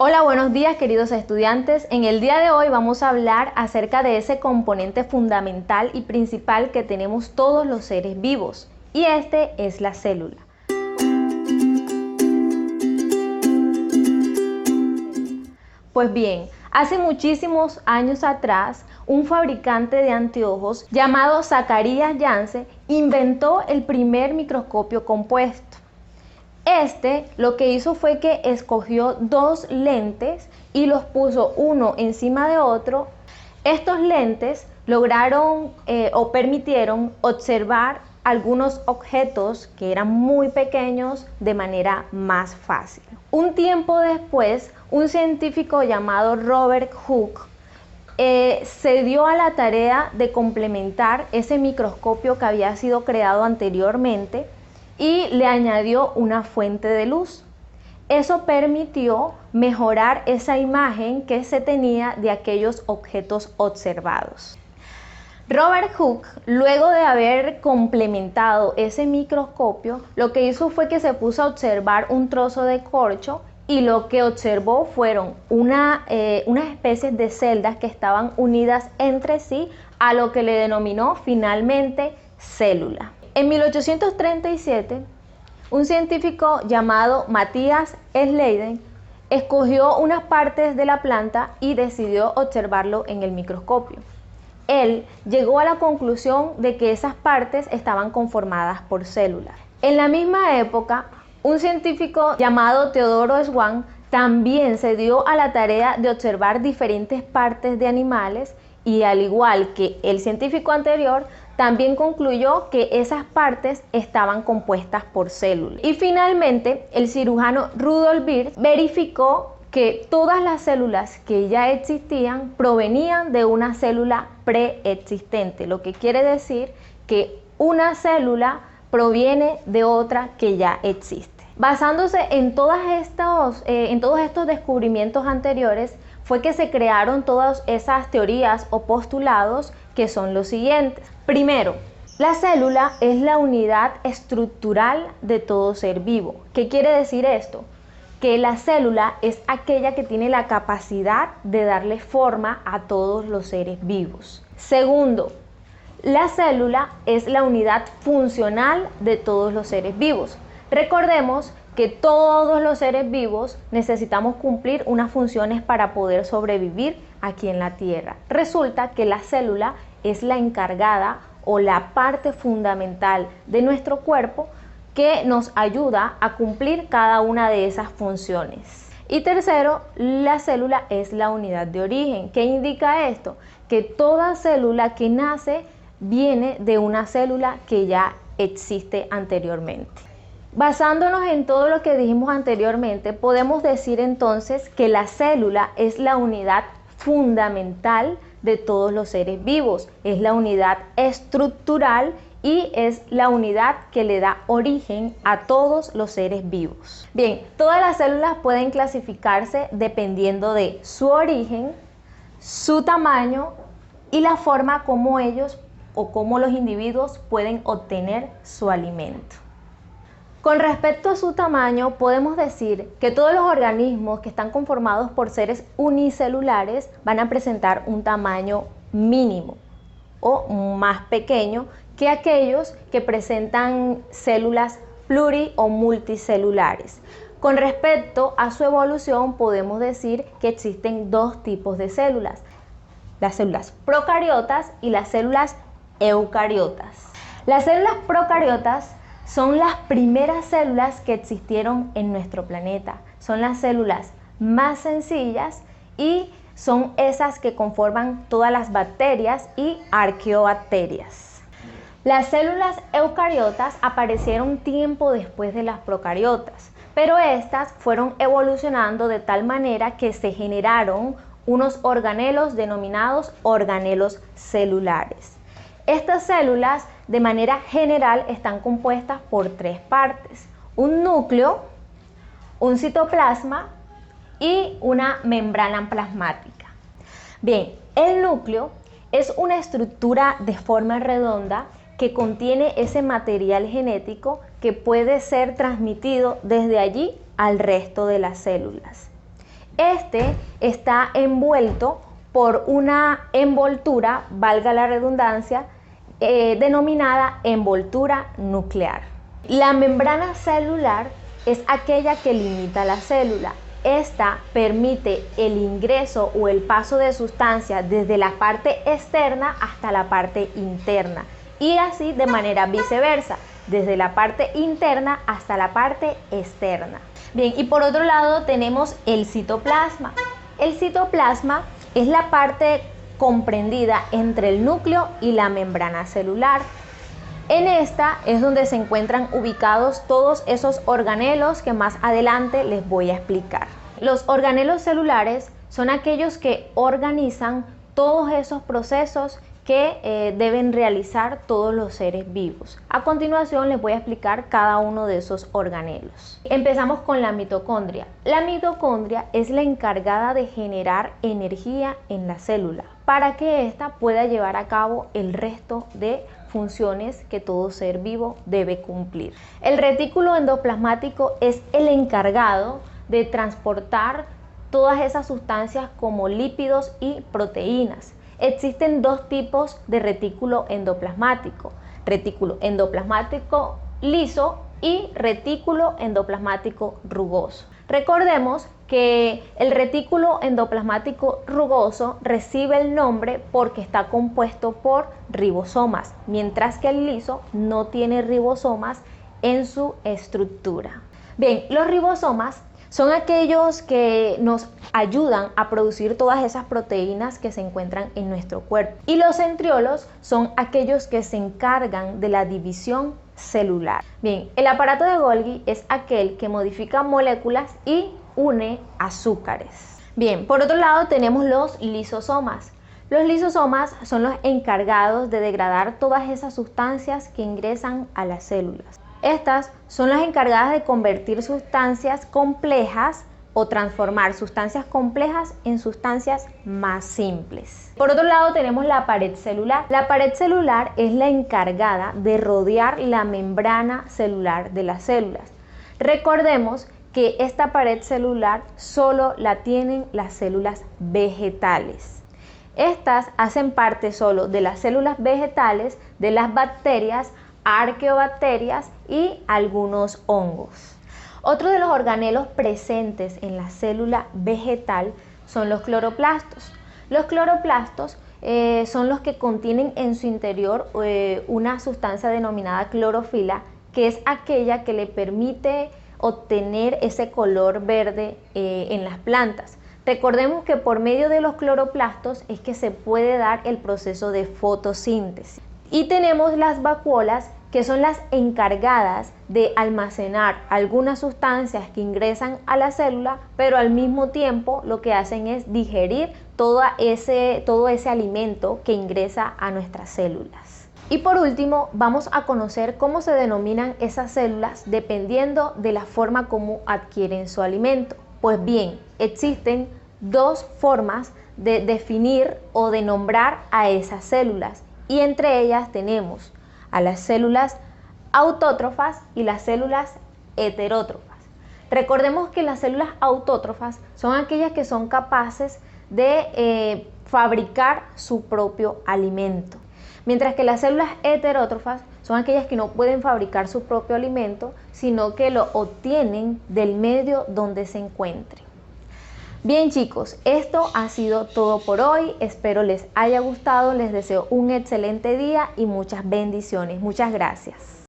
Hola, buenos días queridos estudiantes. En el día de hoy vamos a hablar acerca de ese componente fundamental y principal que tenemos todos los seres vivos, y este es la célula. Pues bien, hace muchísimos años atrás, un fabricante de anteojos llamado Zacharias Janssen inventó el primer microscopio compuesto. Lo que hizo fue que escogió dos lentes y los puso uno encima de otro. Estos lentes lograron o permitieron observar algunos objetos que eran muy pequeños de manera más fácil. Un tiempo después, un científico llamado Robert Hooke se dio a la tarea de complementar ese microscopio que había sido creado anteriormente y le añadió una fuente de luz. Eso permitió mejorar esa imagen que se tenía de aquellos objetos observados. Robert Hooke, luego de haber complementado ese microscopio, lo que hizo fue que se puso a observar un trozo de corcho y lo que observó fueron unas especies de celdas que estaban unidas entre sí, a lo que le denominó finalmente célula. En 1837, un científico llamado Matthias Schleiden escogió unas partes de la planta y decidió observarlo en el microscopio. Él llegó a la conclusión de que esas partes estaban conformadas por células. En la misma época, un científico llamado Theodor Schwann también se dio a la tarea de observar diferentes partes de animales y, al igual que el científico anterior, también concluyó que esas partes estaban compuestas por células. Y finalmente, el cirujano Rudolf Birch verificó que todas las células que ya existían provenían de una célula preexistente, lo que quiere decir que una célula proviene de otra que ya existe. Basándose en todos estos descubrimientos anteriores, fue que se crearon todas esas teorías o postulados, que son los siguientes. Primero, la célula es la unidad estructural de todo ser vivo. ¿Qué quiere decir esto? Que la célula es aquella que tiene la capacidad de darle forma a todos los seres vivos. Segundo, la célula es la unidad funcional de todos los seres vivos. Recordemos que todos los seres vivos necesitamos cumplir unas funciones para poder sobrevivir aquí en la Tierra. Resulta que la célula es la encargada o la parte fundamental de nuestro cuerpo que nos ayuda a cumplir cada una de esas funciones. Y tercero, la célula es la unidad de origen. ¿Qué indica esto? Que toda célula que nace viene de una célula que ya existe anteriormente. Basándonos en todo lo que dijimos anteriormente, podemos decir entonces que la célula es la unidad fundamental de todos los seres vivos, es la unidad estructural y es la unidad que le da origen a todos los seres vivos. Bien, todas las células pueden clasificarse dependiendo de su origen, su tamaño y la forma como ellos o como los individuos pueden obtener su alimento. Con respecto a su tamaño, podemos decir que todos los organismos que están conformados por seres unicelulares van a presentar un tamaño mínimo o más pequeño que aquellos que presentan células pluri o multicelulares. Con respecto a su evolución, podemos decir que existen dos tipos de células: las células procariotas y las células eucariotas. Las células procariotas son las primeras células que existieron en nuestro planeta. Son las células más sencillas y son esas que conforman todas las bacterias y arqueobacterias. Las células eucariotas aparecieron tiempo después de las procariotas, pero estas fueron evolucionando de tal manera que se generaron unos organelos denominados organelos celulares. Estas células, de manera general, están compuestas por tres partes: un núcleo, un citoplasma y una membrana plasmática. Bien, el núcleo es una estructura de forma redonda que contiene ese material genético que puede ser transmitido desde allí al resto de las células. Este está envuelto por una envoltura, valga la redundancia, denominada envoltura nuclear. La membrana celular es aquella que limita la célula. Esta permite el ingreso o el paso de sustancias desde la parte externa hasta la parte interna y así de manera viceversa, desde la parte interna hasta la parte externa. Bien, y por otro lado tenemos el citoplasma. El citoplasma es la parte comprendida entre el núcleo y la membrana celular. En esta es donde se encuentran ubicados todos esos organelos que más adelante les voy a explicar. Los organelos celulares son aquellos que organizan todos esos procesos que deben realizar todos los seres vivos. A continuación les voy a explicar cada uno de esos organelos. Empezamos con la mitocondria. La mitocondria es la encargada de generar energía en la célula para que ésta pueda llevar a cabo el resto de funciones que todo ser vivo debe cumplir. El retículo endoplasmático es el encargado de transportar todas esas sustancias como lípidos y proteínas. Existen dos tipos de retículo endoplasmático liso y retículo endoplasmático rugoso. Recordemos que el retículo endoplasmático rugoso recibe el nombre porque está compuesto por ribosomas, mientras que el liso no tiene ribosomas en su estructura. Bien, los ribosomas son aquellos que nos ayudan a producir todas esas proteínas que se encuentran en nuestro cuerpo. Y los centriolos son aquellos que se encargan de la división celular. Bien, el aparato de Golgi es aquel que modifica moléculas y une azúcares. Bien, por otro lado tenemos los lisosomas. Los lisosomas son los encargados de degradar todas esas sustancias que ingresan a las células. Estas son las encargadas de convertir sustancias complejas o transformar sustancias complejas en sustancias más simples. Por otro lado tenemos la pared celular. La pared celular es la encargada de rodear la membrana celular de las células. Recordemos que esta pared celular solo la tienen las células vegetales. Estas hacen parte solo de las células vegetales, de las bacterias, arqueobacterias y algunos hongos. Otro de los organelos presentes en la célula vegetal son los cloroplastos. Los cloroplastos son los que contienen en su interior una sustancia denominada clorofila, que es aquella que le permite obtener ese color verde en las plantas. Recordemos que por medio de los cloroplastos es que se puede dar el proceso de fotosíntesis. Y tenemos las vacuolas, que son las encargadas de almacenar algunas sustancias que ingresan a la célula, pero al mismo tiempo lo que hacen es digerir todo ese alimento que ingresa a nuestras células. Y por último, vamos a conocer cómo se denominan esas células dependiendo de la forma como adquieren su alimento. Pues bien, existen dos formas de definir o de nombrar a esas células, y entre ellas tenemos a las células autótrofas y las células heterótrofas. Recordemos que las células autótrofas son aquellas que son capaces de fabricar su propio alimento, mientras que las células heterótrofas son aquellas que no pueden fabricar su propio alimento, sino que lo obtienen del medio donde se encuentren. Bien chicos, esto ha sido todo por hoy, espero les haya gustado, les deseo un excelente día y muchas bendiciones. Muchas gracias.